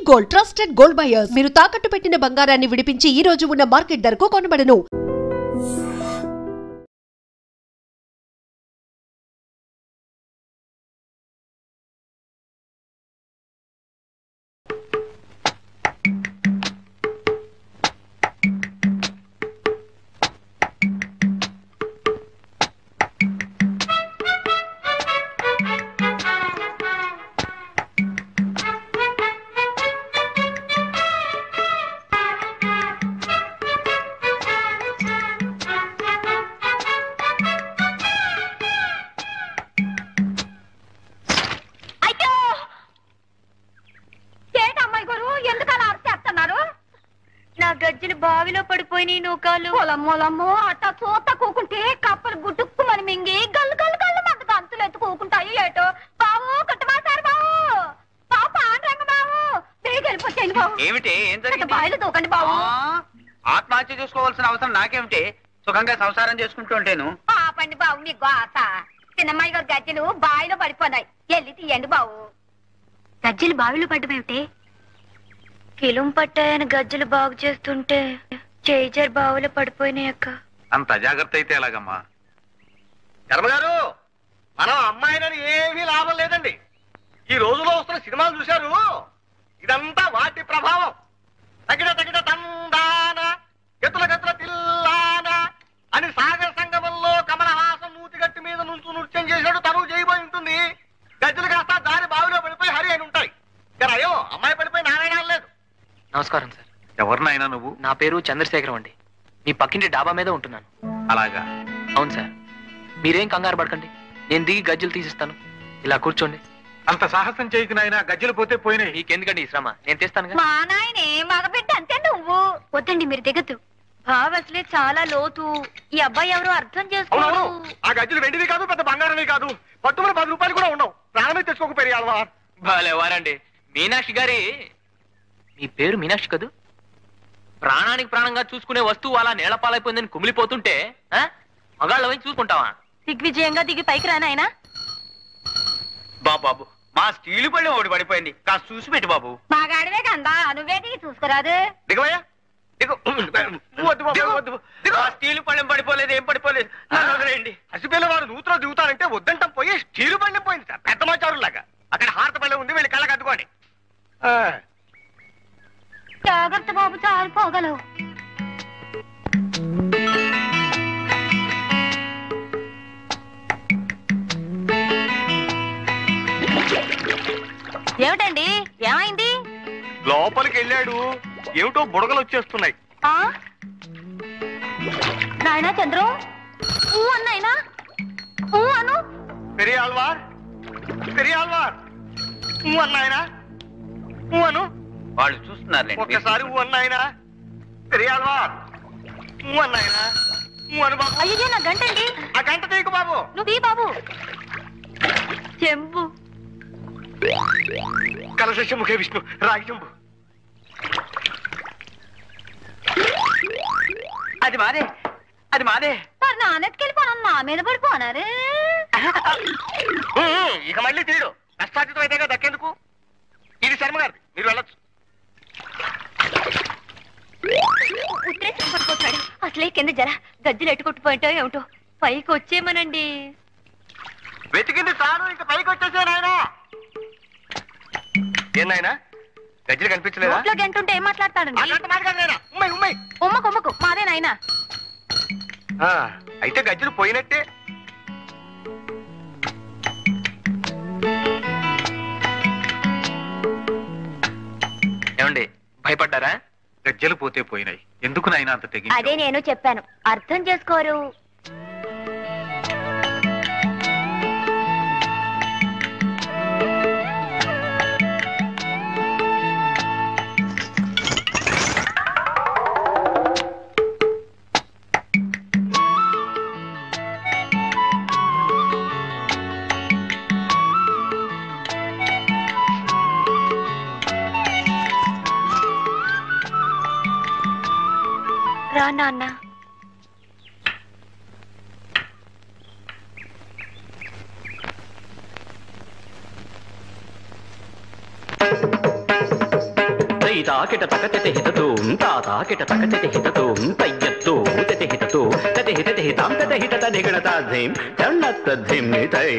Gold, trusted gold buyers. మీరు తాకట్టు పెట్టిన బంగారాన్ని విడిపించి ఈ రోజు ఉన్న మార్కెట్ ధరకు కొనబడను. గజ్జలు బావిలో పడిపోయినాయి నూకాలు. పొలమ్మోలమ్మో అట్ట చూత కూకుంటే కప్పలు గుట్టుక్కు మరి మింగి గల్లు గల్లు గల్లు మంది గంతులు ఎత్తు కూకుంటాయి. ఏటో బావు కట్టమాసారు బావు, బావు పాండ్రంగ బావు, వెళ్ళిపోతాయి బావు. ఏమిటి ఏం జరిగింది? బావిలో దూకండి బావు. ఆత్మహత్య చేసుకోవాల్సిన అవసరం నాకేమిటి? సుఖంగా సంసారం చేసుకుంటూ ఉంటాను. పాపండి బావు మీ గోత. చిన్నమ్మాయి గారు గజ్జలు బావిలో పడిపోయినాయి, వెళ్ళి తీయండి బావు. గజ్జలు బావిలో పడ్డమేమిటి? కిలుం పట్టాయని గజ్జలు బాగు చేస్తుంటే చేజర్ బావులో పడిపోయినాయి అక్క. అంత అజాగ్రత్త అయితే ఎలాగమ్మా? ధర్మగారు, మనం అమ్మాయినని ఏమీ లాభం లేదండి. ఈ రోజులో వస్తున్న సినిమాలు చూశారు, ఇదంతా వాటి ప్రభావం. తగిన తగిన తందాన గతుల గతుల తిల్లాన అని సాగర సంగమంలో కమలహాసం నూతిగట్టి మీద నుంచి నృత్యం చేశాడు. తను చేయబోయి ఉంటుంది. గజ్జలు కాస్త దారి బావిలో పడిపోయి హరి అని ఉంటాయి. అయ్యో అమ్మాయి పడిపోయి నారాయణ లేదు. నమస్కారం సార్. ఎవరినైనా నువ్వు? నా పేరు చంద్రశేఖరం అండి. మీ పక్కింటి డాబా మీద ఉంటున్నాను. అలాగా? అవును సార్. మీరేం కంగారు పడకండి, నేను దిగి గజ్జలు తీసిస్తాను. ఇలా కూర్చోండి. అంత సాహసం చేయకు నాయనా, గజ్జలు పోతే పోయినాయి. మీకెందుకండి ఈ శ్రమ, నేను తెస్తాను. మా నాయనే మగబిడ్డ అంతే నువ్వు. వద్దండి మీరు దిగద్దు. బావ అసలే చాలా లోతు. ఈ అబ్బాయి ఎవరో అర్థం చేసుకోరు. ఆ గజ్జలు వెండివి కాదు, పెద్ద బంగారమే కాదు. పట్టుమని 10 రూపాయలు కూడా ఉండవు. ప్రాణమే తెచ్చుకోక పెరియాలవా. భలేవారండి మీనాక్షి గారి. మీ పేరు మీనాక్షి కదూ? ప్రాణానికి ప్రాణంగా చూసుకునే వస్తువు అలా నేలపాలైపోయిందని కుమిలిపోతుంటే మగాళ్ళ వైపు చూసుకుంటావా? దిగ్విజయంగా దిగి పైకి రానాయనా. బాబు మా స్టీలు పళ్ళెం ఒకటి పడిపోయింది, కాస్త చూసి పెట్టి బాబు. మా గాడివే కందా, నువ్వే దిగి చూసుకురాదు. దిగవయ్యా దిగు. స్టీలు పళ్ళెం పడిపోలేదు, ఏం పడిపోలేదు. వదిలేయండి. హసిపిల్ల వారు నూతులో దిగుతారంటే వద్దంటాం పోయి స్టీలు పళ్ళెం పోయింది సార్, పెద్ద మాచారులాగా. అక్కడ హారత పళ్ళెం ఉంది, వెళ్ళి కళ్ళకి అద్దుకోండి. జాగ్రత్త బాబు, చాలిపోగలవు. ఏమిటండి, ఏమైంది? లోపలికి వెళ్ళాడు, ఏమిటో బుడగలు వచ్చేస్తున్నాయి. నాయనా చంద్రం, అన్నాయనా అను. పెరియాల్వార్ పెరియాల్వార్ అన్నాయనా అను. వాళ్ళు చూస్తున్నారు. ఒక్కసారి అన్నాయనా. పెరియాల్వార్ అన్నాయనా అను బాబు. అయ్యో నా గంటండి. ఆ గంట తీయకు బాబు. నువ్వు ఈ బాబు. చెంబు. కలశముఖే విష్ణు రాగి చెంబు. అది మాదే, అది మాదే. మరి నాన్నెత్తుకెళ్ళిపోను, నా మీద పడిపోనారు. ఇక మళ్ళీ తీయడు. కష్టార్జితం అయితేగా దక్కేందుకు. ఇది శర్మ గారిది, మీరు వెళ్ళొచ్చు. ఉత్తరేసి పడిపోతున్నాడు. అసలే కింద జర గజ్జలు ఎట్టుకొట్టుపోయింటో ఏమిటో. పైకి వచ్చేమనండి. వెతికింది చాలు, ఇంక పైకి వచ్చేసే నాయనా. ఏం నాయనా, గజ్జలు కనిపించలేదా? రోడ్లో గంటుంటే ఏం మాట్లాడతాడండి? ఉమ్మకు ఉమ్మకు మాదే నాయనా. అయితే గజ్జలు పోయినట్టే. ఏమండి, భయపడ్డారా? గజ్జలు పోతే పోయినాయి, ఎందుకు నాయనా అంత తెగి? అదే నేను చెప్పాను, అర్థం చేసుకోరు. రా నాన్న. తాకిట తకతెతి హితతోం తాకిట తకతెతి హితతోం తయ్యత్తో తెతి హితతో తతి హితతి హితాం తతి హితత నిగణతాధిం ధన్నత్త ధిమ్మితై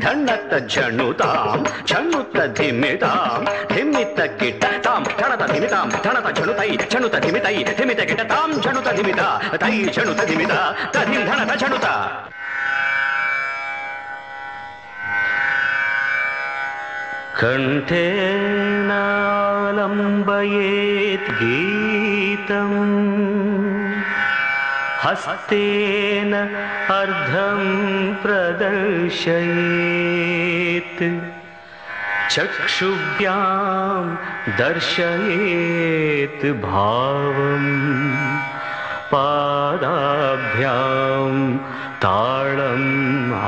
ధన్నత్త ఝణుతాం ఝణుత్త ధిమ్మితాం ధిమ్మిత్త కిట తాం ఝణత ధిమితాం ఝణత ఝణుతై ఝణుత ధిమితై ధిమిత కిట తాం ఝణుత ధిమిత తై ఝణుత ధిమిత తధిం ధణత ఝణుత. కంఠేనాలంబయేత్ గీతం హస్తేన అర్ధం ప్రదర్శయేత్ చక్షుభ్యాం దర్శయేత్ భావం పాదాభ్యాం తాళం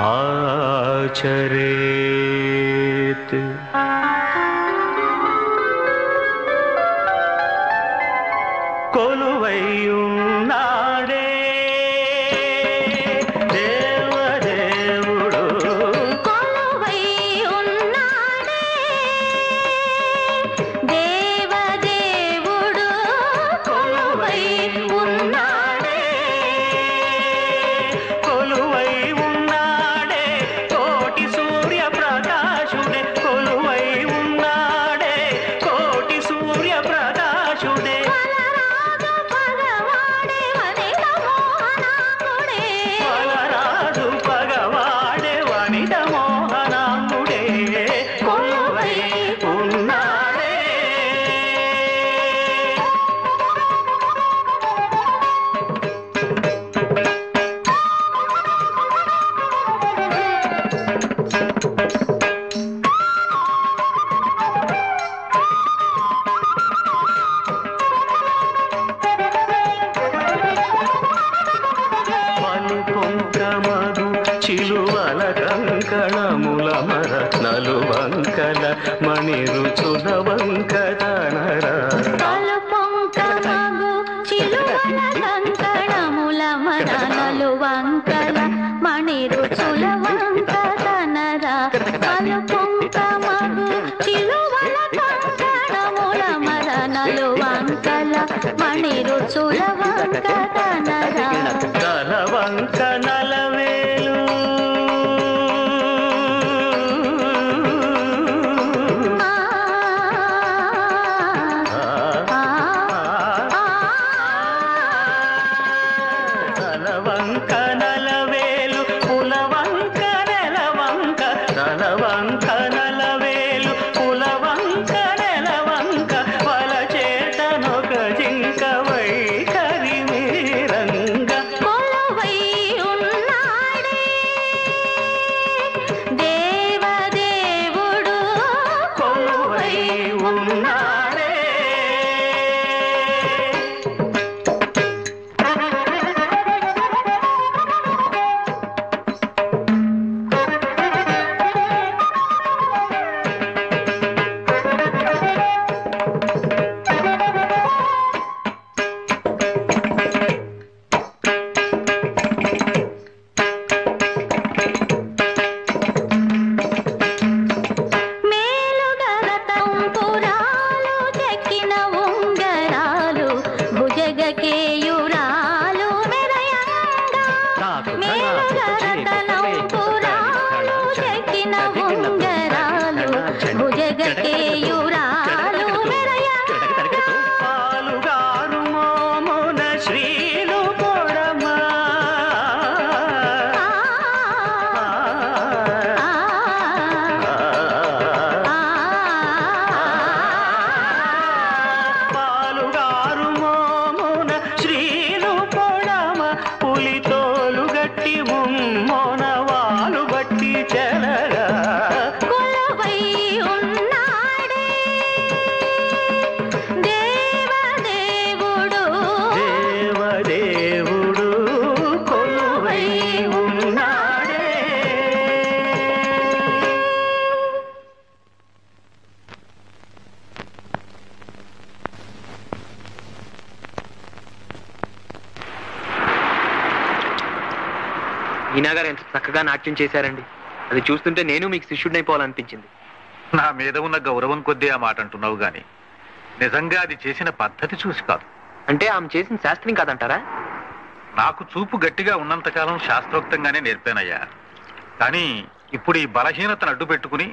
ఆచరేత్. కొలువైయున్నాడే దేవదేవుడు కొలువై ఉన్నాడే దేవదేవుడు కొలువై ఉన్నాడే కొలువై ఉన్నాడే కోటి సూర్య ప్రకాశుడే కొలువై ఉన్నాడే కోటి సూర్య ప్రకాశుడే బలరాజు భగవాడే వనిత మోహనాంగుడే కొలువై ఉన్నాడే. పలుకొంకమగు చిలువల కంకణముల మరత్నలు వంకల మణిరుచుల వంకదనర పలుపొంకమగు చిలువల కంకణముల మరణలు వంకల మణిరుచుల వంకదనరా. పలుపొంకమగు చిలువల కంకణముల మరణలు వంకల మణిరుచుల వంకదనరా. తల వంక నలవేలు తల వంక నలవేలు పుల వంక నెల వంక తల వంక నలవేలు పుల వంక నెల వంక వల చేతనొక జింక వైఖరి మీరంగ కొలువై ఉన్నాడే దేవదేవుడు కొలువై ఉన్నాడే. మేలుగరతంపురాలు చెక్కిన ఉంగరాలు భుజగకేయురాలు మెరయంగా. మేలుగరతనంపురాలు చెక్కిన ఉంగరాలు భుజగకేయురాలు మెరయంగా. పాలుగారు మోమున శ్రీలు పొడమా పాలుగారు మోమున శ్రీలు పొడమ పులితోలు గట్టి ముమ్మోన వాలు బట్టి చెలగా కొలువై ఉన్నాడే దేవదేవుడు దేవదేవుడు కొలువై ఉన్నాడే. మీనా గారు ఎంత చక్కగా నాట్యం చేశారండి. అది చూస్తుంటే నేను మీకు శిష్యుడినైపోవాలనిపించింది. నా మీద ఉన్న గౌరవం కొద్దీ ఆ మాట అంటున్నావు గాని నిజంగా అది చేసిన పద్ధతి చూసి కాదు. అంటే ఆమె చేసిన శాస్త్రం కాదంటారా? నాకు చూపు గట్టిగా ఉన్నంతకాలం శాస్త్రోక్తంగానే నేర్పానయ్యా. కానీ ఇప్పుడు ఈ బలహీనతను అడ్డు పెట్టుకుని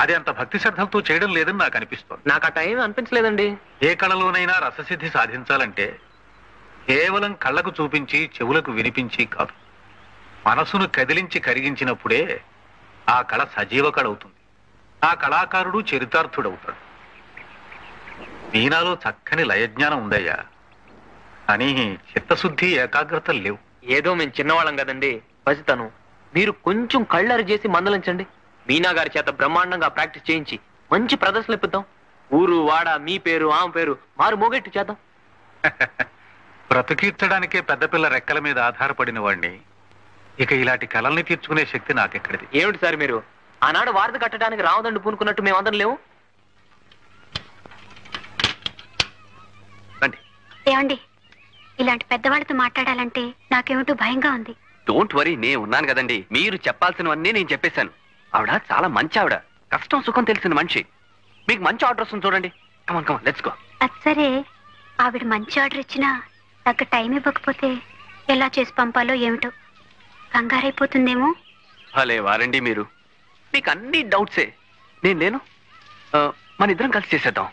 అది అంత భక్తి శ్రద్ధలతో చేయడం లేదని నాకు అనిపిస్తోంది. నాకు ఆ టైం అనిపించలేదండి. ఏ కళలోనైనా రససిద్ధి సాధించాలంటే కేవలం కళ్ళకు చూపించి చెవులకు వినిపించి కాదు, మనసును కదిలించి కరిగించినప్పుడే ఆ కళ సజీవ కళ అవుతుంది. ఆ కళాకారుడు చరితార్థుడవుతాడు. మీనాలో చక్కని లయజ్ఞానం ఉందయ్యా, కానీ చిత్తశుద్ధి ఏకాగ్రత లేవు. ఏదో మేము చిన్నవాళ్ళం కదండి, పసితను. మీరు కొంచెం కళ్ళరి చేసి మందలించండి. మీనా గారి చేత బ్రహ్మాండంగా ప్రాక్టీస్ చేయించి మంచి ప్రదర్శనలు ఇప్పిద్దాం. ఊరు వాడ మీ పేరు ఆమె పేరు మారు మోగెట్టు చేద్దాం. బ్రతుకీర్చడానికే పెద్దపిల్ల రెక్కల మీద ఆధారపడిన వాడిని ఇక ఇలాంటి కళల్ని తీర్చుకునే శక్తి నాకెక్కడిది? ఏమిటి సార్ మీరు? ఆనాడు వారధి కట్టడానికి రావదండు పూనుకున్నట్టు మేమందరం లేవు. ఏమండి, ఇలాంటి పెద్దవాళ్ళతో మాట్లాడాలంటే నాకేమిటో భయంగా ఉంది. డోంట్ వరీ, నేను ఉన్నాను కదండి. మీరు చెప్పాల్సినవన్నీ నేను చెప్పేశాను. ఆవిడ చాలా మంచి ఆవిడ, కష్టం సుఖం తెలిసిన మనిషి. మీకు మంచి ఆర్డర్ వస్తుంది చూడండి. కమాన్ కమాన్ లెట్స్ గో. అది సరే, ఆవిడ మంచి ఆర్డర్ ఇచ్చినా తగ్గ టైం ఇవ్వకపోతే ఎలా చేసి పంపాలో ఏమిటో కంగారైపోతుందేమో. భలే వారండి మీరు, మీకు అన్ని డౌట్సే. నేను లేను, మన ఇద్దరం కలిసి చేసేద్దాం.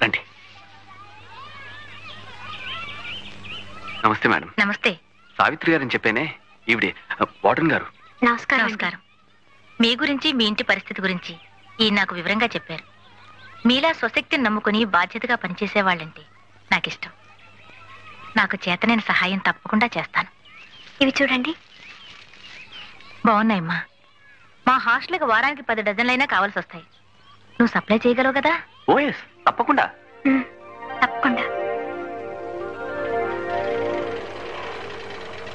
రండి. నమస్తే మేడం. నమస్తే. సావిత్రి గారని చెప్పానే, ఈవిడే వార్డెన్ గారు. నమస్కారం. మీ గురించి మీ ఇంటి పరిస్థితి గురించి ఈ నాకు వివరంగా చెప్పారు. మీలా స్వశక్తిని నమ్ముకుని బాధ్యతగా పనిచేసేవాళ్ళంటే నాకిష్టం. నాకు చేతనైన సహాయం తప్పకుండా చేస్తాను. ఇవి చూడండి. బాగున్నాయమ్మా. మా హాస్టల్కి వారానికి 10 డజన్లైనా కావాల్సి వస్తాయి. నువ్వు సప్లై చేయగలవు కదా? ఓఎస్, తప్పకుండా. తప్పకుండా.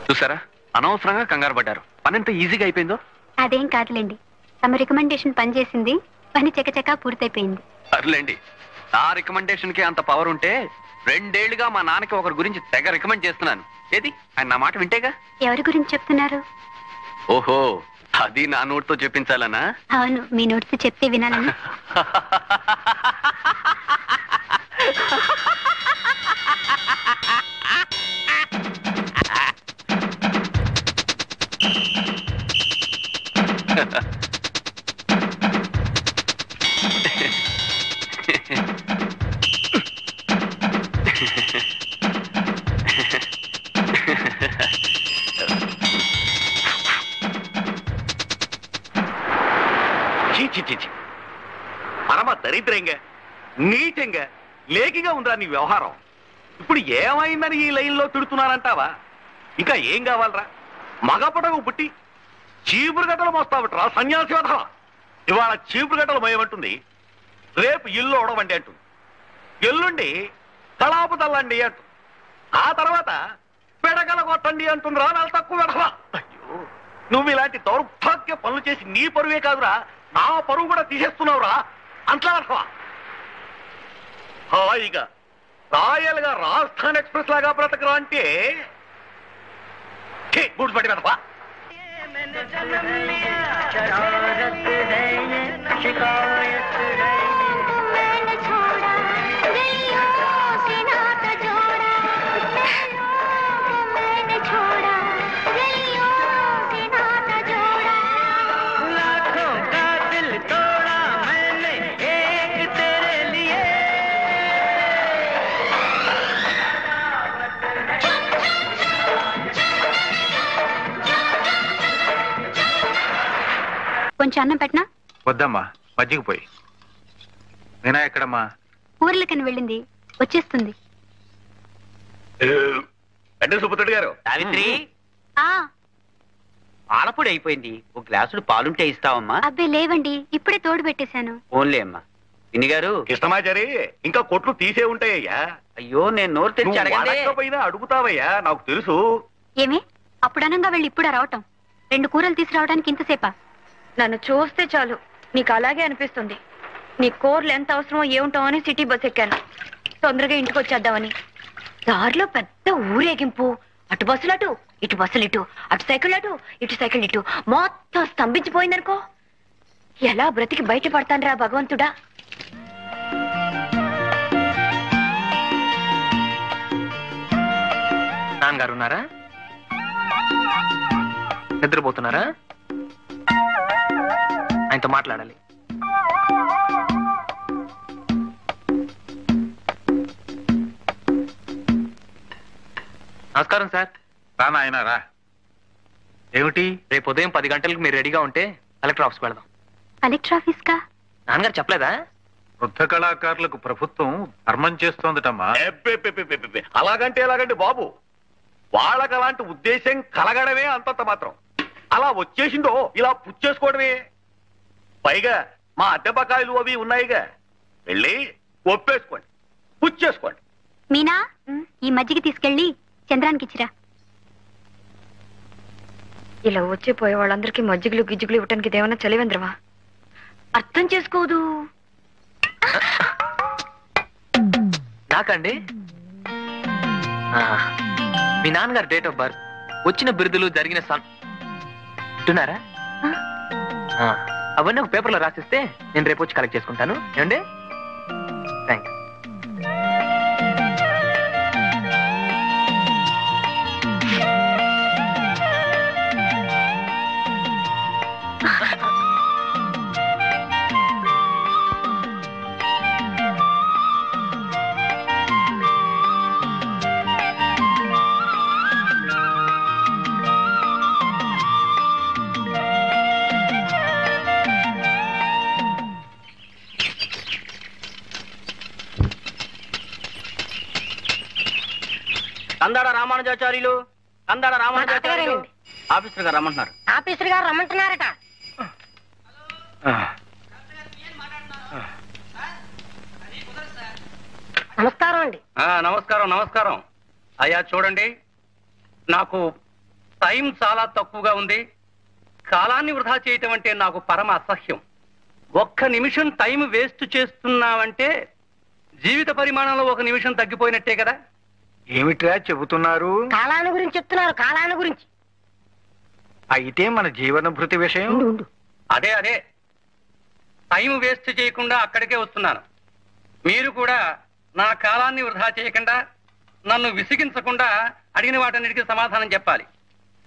చూసారా, అనవసరంగా కంగారు పడ్డారు. పని ఎంత ఈజీగా అయిపోయిందో. అదేం కాదులేండి, తమ రికమెండేషన్ పనిచేసింది, పని చకచకా పూర్తయిపోయింది. సర్లేండి, నా రికమెండేషన్ కి అంత పవర్ ఉంటే 2 ఏళ్లుగా మా నాన్నకి ఒకరి గురించి తెగ రికమెండ్ చేస్తున్నాను. ఏది, ఆయన నా మాట వింటేగా. ఎవరి గురించి చెప్తున్నారు? ఓహో, అది నా నోటితో చెప్పించాలనా? అవును, మీ నోటితో చెప్తే వినాలని. పరమ దరిద్రంగా, నీచంగా, లేకిగా ఉందా నీ వ్యవహారం? ఇప్పుడు ఏమైందని ఈ లైన్లో తిడుతున్నారంటావా? ఇంకా ఏం కావాలరా? మగపడకు పుట్టి చీపురు గట్టలు మోస్తావట్రా సన్యాసి వధ. ఇవాళ చీపురు గట్టలు మోయమంటుంది, రేపు ఇల్లు ఒడవండి అంటుంది, ఎల్లుండి తలాపు తల్లండి అంటుంది, ఆ తర్వాత పెడగల కొట్టండి అంటుందిరా నెల తక్కువ వెధవ. అయ్యో, నువ్వు ఇలాంటి దౌర్భాగ్య పనులు చేసి నీ పరువే కాదురా, నా పరువు కూడా తీసేస్తున్నావురా. అంతలా వెధవ. హాయిగా రాయల్గా రాజస్థాన్ ఎక్స్ప్రెస్ లాగా బ్రతకరా అంటే గుడ్స్ పట్టి వెధవ. కొంచెం అన్నం పెట్టనా? వద్దమ్మా, మజ్జిగిపోయి. మీనా ఎక్కడమ్మా? ఊర్లకని వెళ్ళింది, వచ్చేస్తుంది. అంటే సుబ్బుతుడు గారు. సావిత్రి, ఆ పాలపొడి అయిపోయింది, ఒక గ్లాసుడు పాలుంటే ఇస్తావమ్మా? అబ్బే లేవండి, ఇప్పుడే తోడు పెట్టేశాను. ఓన్లే అమ్మా. పిన్ని గారు. కృష్ణమాచారి, ఇంకా కొట్లు తీసే ఉంటాయ్యా. అయ్యో, నేను నోరు తెరిచి అడగకపోయినా అడుగుతావయ్యా, నాకు తెలుసు. ఏమి అప్పుడు అనంగా వెళ్ళి ఇప్పుడా రావటం? 2 కూరలు తీసుకురావడానికి ఇంతసేపా? నన్ను చూస్తే చాలు నీకు అలాగే అనిపిస్తుంది. నీ కూరలు ఎంత అవసరమో ఏముంటామో అని సిటీ బస్ ఎక్కాను, తొందరగా ఇంటికి వచ్చేద్దామని. దారిలో పెద్ద ఊరేగింపు, అటు బస్సులు అటు, ఇటు బస్సులు ఇటు, అటు సైకిల్ అటు, ఇటు సైకిల్ ఇటు, మొత్తం స్తంభించిపోయిందనుకో. ఎలా బ్రతికి బయటపడతాను రా భగవంతుడా. గారు ఉన్నారా? నిద్రపోతున్నారా? ఆయనతో మాట్లాడాలి. నమస్కారం సార్. రానా ఆయన రా. ఏమిటి? రేపు ఉదయం 10 గంటలకు మీరు రెడీగా ఉంటే కలెక్టర్ ఆఫీస్కి వెళదాం. కలెక్టర్ ఆఫీస్ కా? నాన్నగారు చెప్పలేదా? వృద్ధ కళాకారులకు ప్రభుత్వం ధర్మం చేస్తోందటమ్మా. అలాగంటే ఎలాగండి బాబు, వాళ్ళకి అలాంటి ఉద్దేశం కలగడమే అంతంత మాత్రం. అలా వచ్చేసిందో ఇలా పుచ్చేసుకోవడమే. పైగా మా అద్దె బకాయిలు అవి ఉన్నాయిగా, వెళ్ళి ఒప్పేసుకోండి, పుచ్చేసుకోండి. మీనా, ఈ మజ్జిగ తీసుకెళ్ళి చంద్రానికి ఇచ్చిరా. ఇలా వచ్చిపోయే వాళ్ళందరికీ మజ్జిగులు గిజ్జిగులు ఇవ్వటానికి ఇదేమన్నా చలివేంద్రమా? అర్థం చేసుకోదు. నాకండి మీ నాన్నగారు డేట్ ఆఫ్ బర్త్, వచ్చిన బిరుదులు, జరిగిన వింటున్నారా? అవన్నీ ఒక పేపర్లో రాసిస్తే నేను రేపు వచ్చి కలెక్ట్ చేసుకుంటాను. ఏమండి? థ్యాంక్స్. కందాడ రామానుజాచార్యులు, కందాడ రామానుజాచార్యులు ఆఫీసర్ గారు రమ్మంటున్నారు. ఆఫీసర్ గారు రమ్మంటున్నారట. నమస్కారం అండి. నమస్కారం నమస్కారం. అయ్యా చూడండి, నాకు టైం చాలా తక్కువగా ఉంది. కాలాన్ని వృధా చేయటం అంటే నాకు పరమ అసహ్యం. ఒక్క నిమిషం టైం వేస్ట్ చేస్తున్నావంటే జీవిత పరిమాణంలో 1 నిమిషం తగ్గిపోయినట్టే కదా. ఏమిట్రా చెబుతున్నారు? కాలాన్ని గురించి చెప్తున్నారు, కాలాన్ని గురించి. అయితే మన జీవన భృతి విషయం. అదే అదే, టైం వేస్ట్ చేయకుండా అక్కడికే వస్తున్నాను. మీరు కూడా నా కాలాన్ని వృధా చేయకుండా, నన్ను విసిగించకుండా అడిగిన వాటన్నిటికీ సమాధానం చెప్పాలి.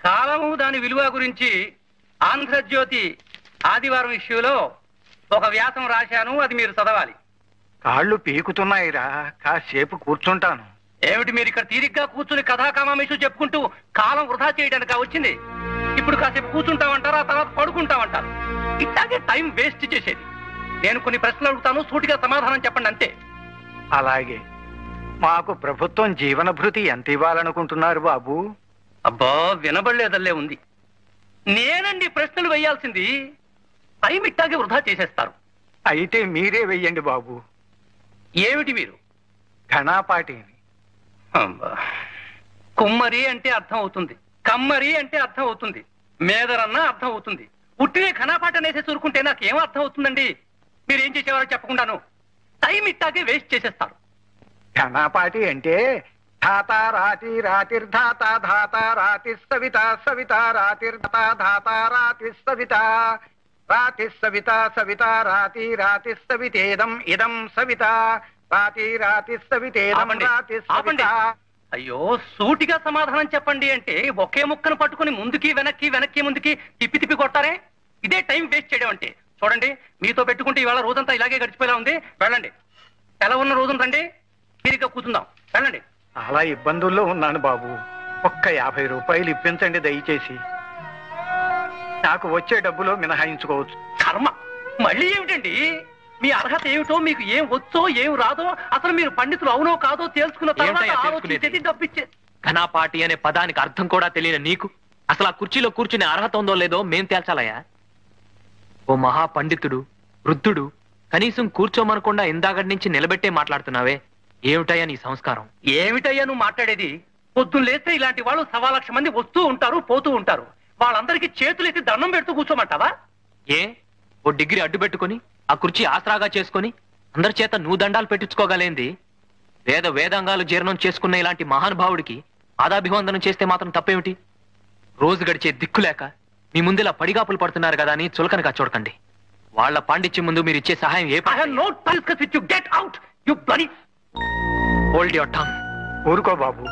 కాలము దాని విలువ గురించి ఆంధ్రజ్యోతి ఆదివారం ఇష్యూలో ఒక వ్యాసం రాశాను, అది మీరు చదవాలి. కాళ్ళు పీకుతున్నాయిరా, కాసేపు కూర్చుంటాను. ఏమిటి మీరు ఇక్కడ తీరిగ్గా కూర్చుని కథాకామేషు చెప్పుకుంటూ కాలం వృధా చేయడానికి వచ్చింది? ఇప్పుడు కాసేపు కూర్చుంటామంటారు, ఆ తర్వాత పడుకుంటామంటారు. ఇట్లాగే టైం వేస్ట్ చేసేది. నేను కొన్ని ప్రశ్నలు అడుగుతాను, సూటిగా సమాధానం చెప్పండి అంతే. అలాగే. మాకు ప్రభుత్వం జీవన భృతి ఎంత ఇవ్వాలనుకుంటున్నారు బాబు? అబ్బా, వినబడలేదల్లే ఉంది. నేనండి ప్రశ్నలు వేయాల్సింది. టైం ఇట్టాగే వృధా చేసేస్తారు. అయితే మీరే వెయ్యండి బాబు. ఏమిటి మీరు? ఘనాపాటిని. కుమ్మరి అంటే అర్థం అవుతుంది, కమ్మరి అంటే అర్థం అవుతుంది, మేదరన్న అర్థం అవుతుంది. ఉట్టినే ఘనాపాట అనేసి చూరుకుంటే నాకేం అర్థం అవుతుందండి? మీరేం చేసేవారో చెప్పకుండాను టైం ఇట్టాగే వేస్ట్ చేసేస్తారు. ఘనాపాటి అంటే ధాత రాతి రాతిర్ధాత ధాత రాతి సవిత సవిత రాతిర్ధాత ధాత రాతి సవిత రాతి సవిత సవిత రాతి రాతి సవితేదం ఇదం సవిత రాతి రాతి సవితేదం రాతి సవిత. అయ్యో, సూటిగా సమాధానం చెప్పండి అంటే ఒకే ముక్కను పట్టుకుని ముందుకి వెనక్కి వెనక్కి ముందుకి తిప్పి తిప్పి కొట్టారే. ఇదే టైం వేస్ట్ చేయడం అంటే. చూడండి, మీతో పెట్టుకుంటే ఇవాళ రోజంతా ఇలాగే గడిచిపోయేలా ఉంది. వెళ్ళండి, ఎలా ఉన్న రోజున రండి, తీరిగ్గా కూర్చుందాం. వెళ్ళండి. చాలా ఇబ్బందుల్లో ఉన్నాను బాబు. ఒక్క 50 రూపాయలు ఇప్పించండి దయచేసి. నాకు వచ్చే డబ్బులో మినహాయించుకోవచ్చు. కర్మ, మళ్ళీ ఏమిటండి? మీ అర్హత ఏమిటో, మీకు ఏం వచ్చో ఏం రాదో, అసలు మీరు పండితులు అవునో కాదో తెలుసుకున్న తర్వాత ఆలోచించేది డబ్బిచ్చే. ఘనాపాటి అనే పదానికి అర్థం కూడా తెలియని నీకు అసలు ఆ కుర్చీలో కూర్చునే అర్హత ఉందో లేదో మేం తేల్చాలయ్యా. ఓ మహా పండితుడు, వృద్ధుడు, కనీసం కూర్చోమనకుండా ఇందాకటి నుంచి నిలబెట్టే మాట్లాడుతున్నావే, ఏమిటయ్యా నీ సంస్కారం? ఏమిటయ్యా నువ్వు మాట్లాడేది? పొద్దున్న లేస్తే ఇలాంటి వాళ్ళు 1,00,000 మంది వస్తూ ఉంటారు, పోతూ ఉంటారు. వాళ్ళందరికీ చేతులెత్తి దండం పెడుతూ కూర్చోమంటావా? ఏ ఓ డిగ్రీ అడ్డు పెట్టుకుని ఆ కుర్చీ ఆసరాగా చేసుకుని అందరి చేత నువ్వు దండాలు పెట్టించుకోగలేంది? వేదాంగాలు జీర్ణం చేసుకున్న ఇలాంటి మహానుభావుడికి పాదాభివందనం చేస్తే మాత్రం తప్పేమిటి? రోజు గడిచే దిక్కులేక మీ ముందు ఇలా పడిగాపులు పడుతున్నారు కదా అని చులకనగా చూడకండి. వాళ్ళ పాండిత్యం ముందు మీరు ఇచ్చే సహాయం ఏ హోల్డ్ యువర్ టంగ్. ఊరుకో బాబు.